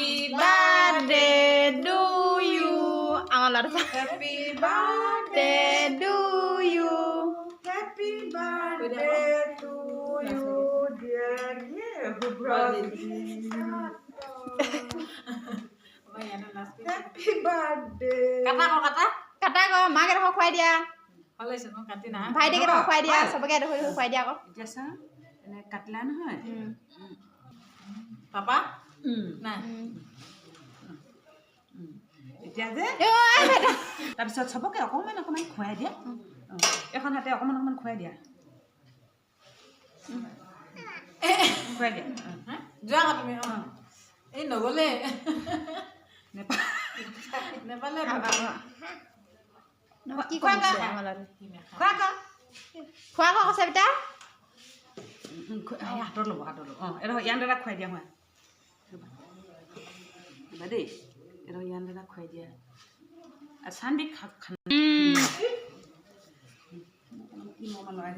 Happy birthday to you. Angol Happy birthday to you. Happy birthday to you dear Brazil Happy birthday Kata ko মাকে দেখো খুৱাই দিয়া ভাইটিকে দেখো খুৱাই দিয়া সবকে দেখো খুৱাই দিয়া আকৌ এতিয়া চা এনে কাটলা নহয় পাপা নাই এতিয়া যে তাৰপিছত সবকে অকণমান অকণমান খুৱাই দিয়া এখন হাতে অকণমান খুৱাই দিয়া খুৱাই দিয়া যোৱা আকৌ তুমি এই নগলে নেপালে কি কৰিছে আমলত খোৱা খোৱা আকৌ কৈছে বেটা হাতত ল'ব এইটো ইয়ান দাদা খুৱাই দিয়া মই দেই এইটো ইয়ান দাদা খুৱাই দিয়া চান্দি খানা কি মৰম লগাই